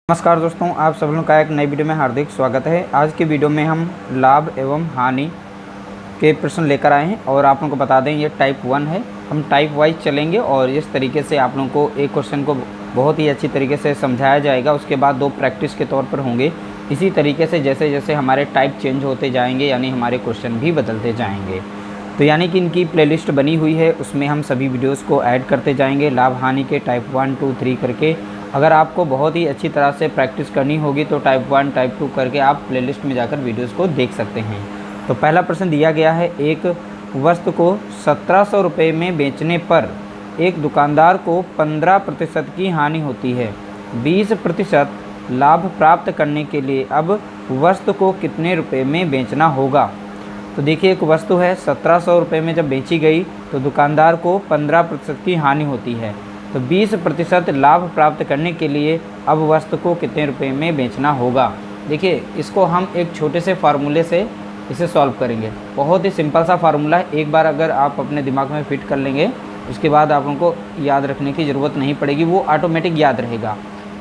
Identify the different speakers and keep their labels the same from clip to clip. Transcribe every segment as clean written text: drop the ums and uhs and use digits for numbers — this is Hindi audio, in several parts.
Speaker 1: नमस्कार दोस्तों, आप सब लोगों का एक नई वीडियो में हार्दिक स्वागत है। आज की वीडियो में हम लाभ एवं हानि के प्रश्न लेकर आए हैं और आप लोगों को बता दें ये टाइप 1 है। हम टाइप वाइज चलेंगे और इस तरीके से आप लोगों को एक क्वेश्चन को बहुत ही अच्छी तरीके से समझाया जाएगा। उसके बाद 2 प्रैक्टिस के तौर पर होंगे। इसी तरीके से जैसे जैसे हमारे टाइप चेंज होते जाएंगे यानी हमारे क्वेश्चन भी बदलते जाएंगे। तो यानी कि इनकी प्लेलिस्ट बनी हुई है, उसमें हम सभी वीडियोज़ को ऐड करते जाएंगे लाभ हानि के टाइप 1, 2, 3 करके। अगर आपको बहुत ही अच्छी तरह से प्रैक्टिस करनी होगी तो टाइप 1, टाइप 2 करके आप प्लेलिस्ट में जाकर वीडियोस को देख सकते हैं। तो पहला प्रश्न दिया गया है, एक वस्तु को 1700 रुपये में बेचने पर एक दुकानदार को 15% की हानि होती है। 20% लाभ प्राप्त करने के लिए अब वस्तु को कितने रुपये में बेचना होगा। तो देखिए, एक वस्तु है 1700 रुपये में जब बेची गई तो दुकानदार को 15% की हानि होती है। तो 20% लाभ प्राप्त करने के लिए अब वस्तु को कितने रुपए में बेचना होगा। देखिए, इसको हम एक छोटे से फार्मूले से इसे सॉल्व करेंगे। बहुत ही सिंपल सा फार्मूला है, एक बार अगर आप अपने दिमाग में फिट कर लेंगे उसके बाद आप लोगों को याद रखने की ज़रूरत नहीं पड़ेगी, वो ऑटोमेटिक याद रहेगा।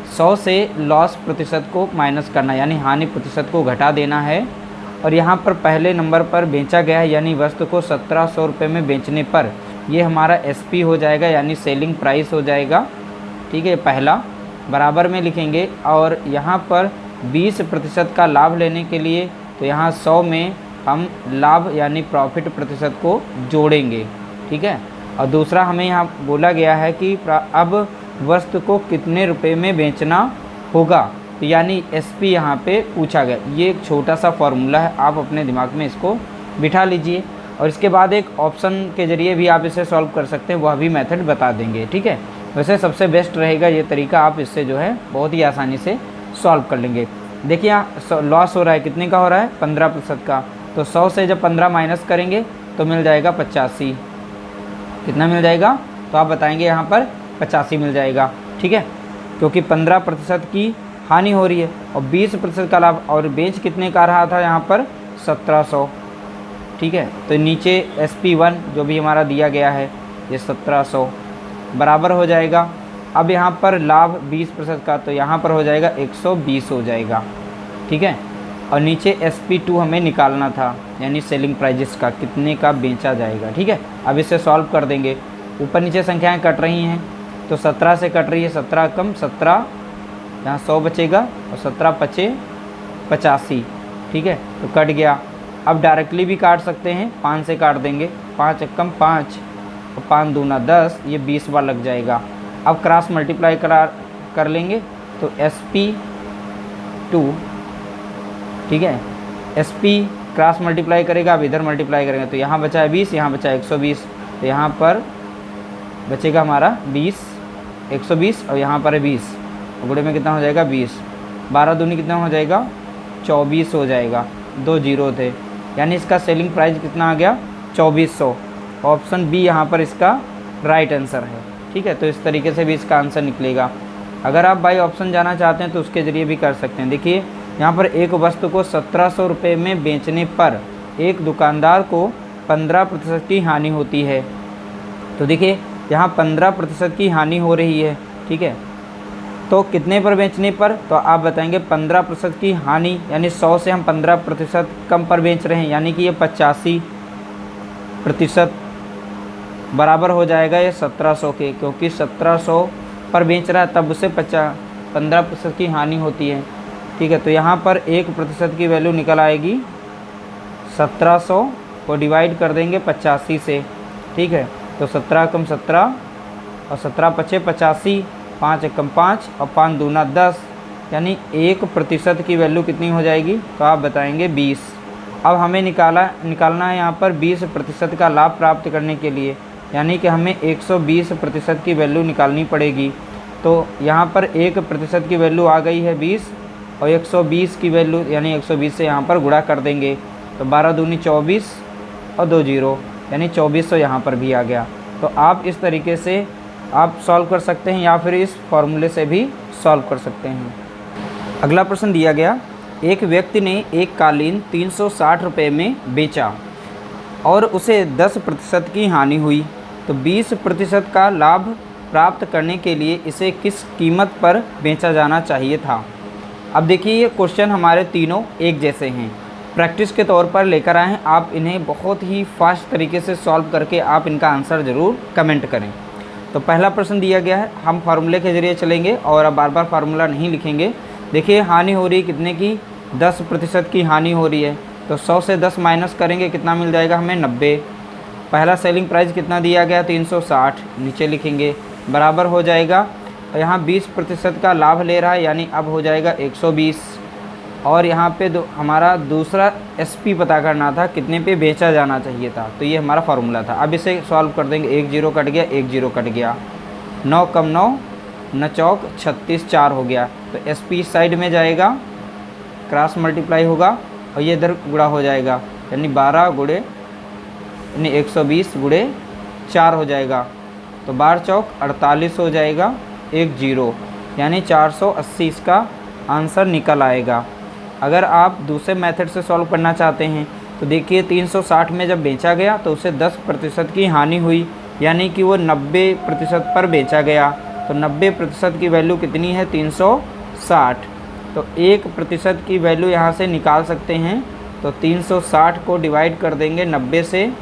Speaker 1: 100 से लॉस प्रतिशत को माइनस करना यानी हानि प्रतिशत को घटा देना है। और यहाँ पर पहले नंबर पर बेचा गया है यानी वस्तु को 1700 रुपये में बेचने पर ये हमारा एसपी हो जाएगा यानी सेलिंग प्राइस हो जाएगा। ठीक है, पहला बराबर में लिखेंगे। और यहाँ पर 20% का लाभ लेने के लिए तो यहाँ 100 में हम लाभ यानी प्रॉफिट प्रतिशत को जोड़ेंगे। ठीक है, और दूसरा हमें यहाँ बोला गया है कि अब वस्तु को कितने रुपए में बेचना होगा, तो यानी एसपी यहाँ पे पूछा गया। ये एक छोटा सा फॉर्मूला है, आप अपने दिमाग में इसको बिठा लीजिए। और इसके बाद एक ऑप्शन के ज़रिए भी आप इसे सॉल्व कर सकते हैं, वह भी मेथड बता देंगे। ठीक है, वैसे सबसे बेस्ट रहेगा ये तरीका, आप इससे जो है बहुत ही आसानी से सॉल्व कर लेंगे। देखिए, यहाँ लॉस हो रहा है, कितने का हो रहा है, 15% का। तो 100 से जब 15 माइनस करेंगे तो मिल जाएगा 85। कितना मिल जाएगा, तो आप बताएंगे यहाँ पर 85 मिल जाएगा। ठीक है, क्योंकि 15% की हानि हो रही है और 20% का लाभ। और बेच कितने का रहा था यहाँ पर, 1700। ठीक है, तो नीचे SP1 जो भी हमारा दिया गया है ये 1700 बराबर हो जाएगा। अब यहाँ पर लाभ 20% का, तो यहाँ पर हो जाएगा 120 हो जाएगा। ठीक है, और नीचे SP2 हमें निकालना था यानी सेलिंग प्राइजेस का, कितने का बेचा जाएगा। ठीक है, अब इसे सॉल्व कर देंगे। ऊपर नीचे संख्याएं कट रही हैं तो 17 से कट रही है, 17 कम 17, यहाँ 100 बचेगा और 17 पचे 85। ठीक है, तो कट गया। अब डायरेक्टली भी काट सकते हैं, 5 से काट देंगे, 5 कम 5 और 5 दूना 10, ये 20 बार लग जाएगा। अब क्रॉस मल्टीप्लाई कर लेंगे तो SP2, ठीक है, SP क्रॉस मल्टीप्लाई करेगा, अब इधर मल्टीप्लाई करेंगे तो यहाँ बचा है 20, यहाँ बचा है 120, तो यहाँ पर बचेगा हमारा 20, 120 और यहाँ पर है 20, गुणे में कितना हो जाएगा 20, 12 दूनी कितना हो जाएगा 24 हो जाएगा, 2 जीरो थे यानी इसका सेलिंग प्राइस कितना आ गया 2400। ऑप्शन बी यहाँ पर इसका राइट आंसर है। ठीक है, तो इस तरीके से भी इसका आंसर निकलेगा। अगर आप बाई ऑप्शन जाना चाहते हैं तो उसके ज़रिए भी कर सकते हैं। देखिए, यहाँ पर एक वस्तु को 1700 रुपये में बेचने पर एक दुकानदार को 15% की हानि होती है। तो देखिए, यहाँ 15% की हानि हो रही है। ठीक है, तो कितने पर बेचने पर, तो आप बताएंगे 15% की हानि यानी 100 से हम 15% कम पर बेच रहे हैं यानी कि ये 85% बराबर हो जाएगा ये 1700 के, क्योंकि 1700 पर बेच रहा है तब उसे 15% की हानि होती है। ठीक है, तो यहाँ पर 1% की वैल्यू निकल आएगी, 1700 को डिवाइड कर देंगे 85 से। ठीक है, तो 17 कम 17 और 17 पचे 85, 5 कम 5 और 5 दूना 10 यानी 1% की वैल्यू कितनी हो जाएगी, तो आप बताएंगे 20। अब हमें निकालना है यहाँ पर 20% का लाभ प्राप्त करने के लिए, यानी कि हमें 120% की वैल्यू निकालनी पड़ेगी। तो यहाँ पर 1% की वैल्यू आ गई है 20 और 120 की वैल्यू यानी 120 से यहाँ पर गुणा कर देंगे तो 12 दूनी 24 और 2 जीरो यानी 2400 यहाँ पर भी आ गया। तो आप इस तरीके से आप सॉल्व कर सकते हैं या फिर इस फॉर्मूले से भी सॉल्व कर सकते हैं। अगला प्रश्न दिया गया, एक व्यक्ति ने एक कालीन 360 रुपये में बेचा और उसे 10% की हानि हुई, तो 20% का लाभ प्राप्त करने के लिए इसे किस कीमत पर बेचा जाना चाहिए था। अब देखिए ये क्वेश्चन हमारे तीनों एक जैसे हैं, प्रैक्टिस के तौर पर लेकर आए हैं। आप इन्हें बहुत ही फास्ट तरीके से सॉल्व करके आप इनका आंसर ज़रूर कमेंट करें। तो पहला प्रश्न दिया गया है, हम फार्मूले के ज़रिए चलेंगे और अब बार बार फार्मूला नहीं लिखेंगे। देखिए हानि हो रही है कितने की, 10% की हानि हो रही है। तो 100 से 10 माइनस करेंगे, कितना मिल जाएगा हमें, 90। पहला सेलिंग प्राइस कितना दिया गया, 360, नीचे लिखेंगे, बराबर हो जाएगा। यहाँ 20% का लाभ ले रहा है, यानी अब हो जाएगा 120। और यहाँ पे हमारा दूसरा एसपी पता करना था, कितने पे बेचा जाना चाहिए था, तो ये हमारा फार्मूला था। अब इसे सॉल्व कर देंगे, 1 0 कट गया, 1 0 कट गया, 9 कम 9 9 चौक 36, 4 हो गया। तो एसपी साइड में जाएगा, क्रॉस मल्टीप्लाई होगा और ये इधर गुणा हो जाएगा, यानी 12 गुणे यानी 120 गुणे 4 हो जाएगा। तो 12 चौक 48 हो जाएगा, 1 0, यानी 480 इसका आंसर निकल आएगा। अगर आप दूसरे मेथड से सॉल्व करना चाहते हैं तो देखिए 360 में जब बेचा गया तो उसे 10% की हानि हुई, यानी कि वो 90% पर बेचा गया। तो 90% की वैल्यू कितनी है, 360। तो 1% की वैल्यू यहाँ से निकाल सकते हैं। तो 360 को डिवाइड कर देंगे 90 से,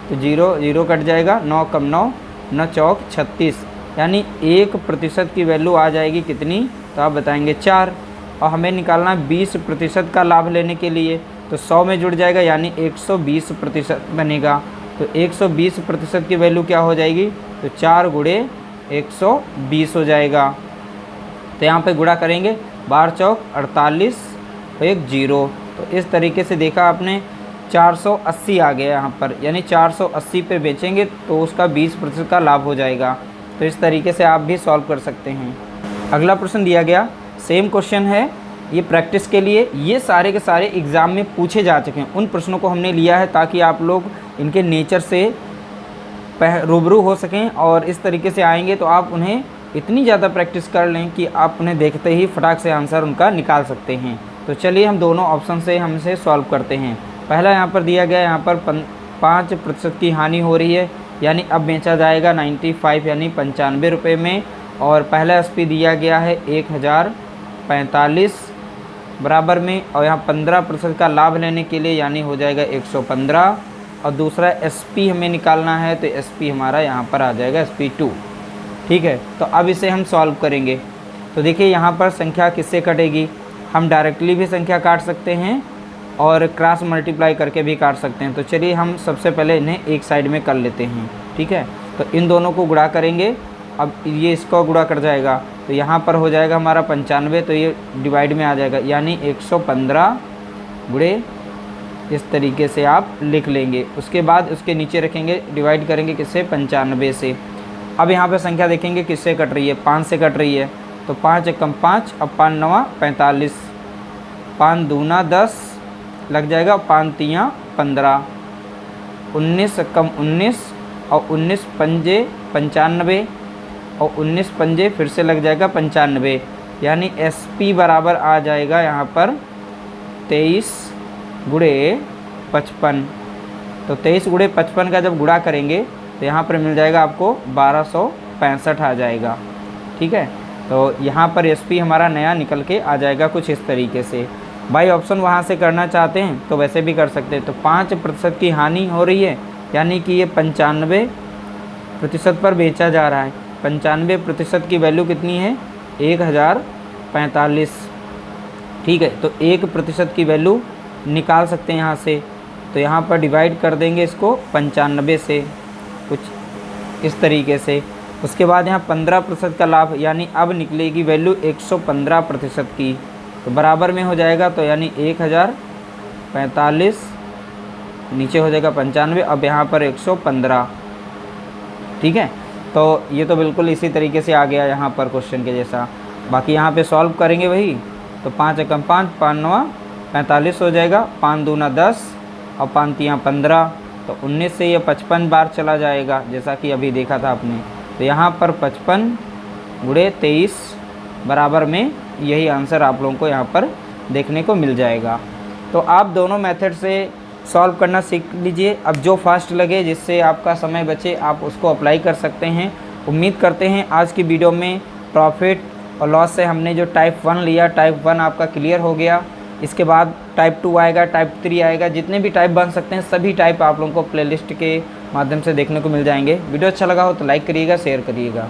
Speaker 1: तो 0 0 कट जाएगा, 9 कम 9 9 चौक 36, यानी 1% की वैल्यू आ जाएगी कितनी, तो आप बताएंगे 4। और हमें निकालना 20% का लाभ लेने के लिए, तो 100 में जुड़ जाएगा, यानी 120% बनेगा। तो 120% की वैल्यू क्या हो जाएगी, तो 4 गुणे 120 हो जाएगा। तो यहाँ पे गुणा करेंगे, 12 चौक 48, 1 0। तो इस तरीके से देखा आपने, 480 आ गया यहाँ पर, यानी 480 पे बेचेंगे तो उसका 20% का लाभ हो जाएगा। तो इस तरीके से आप भी सॉल्व कर सकते हैं। अगला प्रश्न दिया गया, सेम क्वेश्चन है, ये प्रैक्टिस के लिए, ये सारे के सारे एग्ज़ाम में पूछे जा चुके हैं। उन प्रश्नों को हमने लिया है ताकि आप लोग इनके नेचर से रूबरू हो सकें, और इस तरीके से आएंगे तो आप उन्हें इतनी ज़्यादा प्रैक्टिस कर लें कि आप उन्हें देखते ही फटाक से आंसर उनका निकाल सकते हैं। तो चलिए हम दोनों ऑप्शन से हमसे सॉल्व करते हैं। पहला यहाँ पर दिया गया, यहाँ पर 5% की हानि हो रही है, यानी अब बेचा जाएगा 95 यानी 95 रुपये में। और पहला एसपी दिया गया है 1045 बराबर में, और यहाँ 15% का लाभ लेने के लिए यानी हो जाएगा 115। और दूसरा एसपी हमें निकालना है, तो एसपी हमारा यहाँ पर आ जाएगा SP2। ठीक है, तो अब इसे हम सॉल्व करेंगे। तो देखिए यहाँ पर संख्या किससे कटेगी, हम डायरेक्टली भी संख्या काट सकते हैं और क्रॉस मल्टीप्लाई करके भी काट सकते हैं। तो चलिए हम सबसे पहले इन्हें एक साइड में कर लेते हैं। ठीक है, तो इन दोनों को गुणा करेंगे, अब ये इसको गुणा कर जाएगा, तो यहाँ पर हो जाएगा हमारा 95, तो ये डिवाइड में आ जाएगा, यानी 115 गुणे, इस तरीके से आप लिख लेंगे। उसके बाद उसके नीचे रखेंगे, डिवाइड करेंगे किससे, 95 से। अब यहाँ पे संख्या देखेंगे किससे कट रही है, 5 से कट रही है। तो 5 एकम 5, अब 5 9 45, 5 दूना 10 लग जाएगा, 5 3 15, 19 एकम 19 और 19 पंजे 95 और 19 पंजे फिर से लग जाएगा 95, यानी SP बराबर आ जाएगा यहाँ पर 23 गुणे 55। तो 23 गुणे 55 का जब गुणा करेंगे तो यहाँ पर मिल जाएगा आपको 1265 आ जाएगा। ठीक है, तो यहाँ पर SP हमारा नया निकल के आ जाएगा कुछ इस तरीके से। बाई ऑप्शन वहाँ से करना चाहते हैं तो वैसे भी कर सकते हैं। तो 5% की हानि हो रही है, यानी कि ये 95% पर बेचा जा रहा है। 95% की वैल्यू कितनी है, 1045। ठीक है, तो 1% की वैल्यू निकाल सकते हैं यहाँ से। तो यहाँ पर डिवाइड कर देंगे इसको 95 से, कुछ इस तरीके से। उसके बाद यहाँ 15% का लाभ, यानी अब निकलेगी वैल्यू 115% की, तो बराबर में हो जाएगा। तो यानी 1045 नीचे हो जाएगा 95, अब यहाँ पर 115। ठीक है, तो ये तो बिल्कुल इसी तरीके से आ गया यहाँ पर क्वेश्चन के जैसा। बाकी यहाँ पे सॉल्व करेंगे वही, तो 5 एकम 5, 5 9 45 हो जाएगा, 5 दूना 10 और 5 3 15। तो 19 से ये 55 बार चला जाएगा, जैसा कि अभी देखा था आपने। तो यहाँ पर 55 गुणे 23 बराबर में यही आंसर आप लोगों को यहाँ पर देखने को मिल जाएगा। तो आप दोनों मेथड से सॉल्व करना सीख लीजिए। अब जो फास्ट लगे, जिससे आपका समय बचे, आप उसको अप्लाई कर सकते हैं। उम्मीद करते हैं आज की वीडियो में प्रॉफिट और लॉस से हमने जो टाइप 1 लिया, टाइप 1 आपका क्लियर हो गया। इसके बाद टाइप 2 आएगा, टाइप 3 आएगा। जितने भी टाइप बन सकते हैं सभी टाइप आप लोगों को प्लेलिस्ट के माध्यम से देखने को मिल जाएंगे। वीडियो अच्छा लगा हो तो लाइक करिएगा, शेयर करिएगा।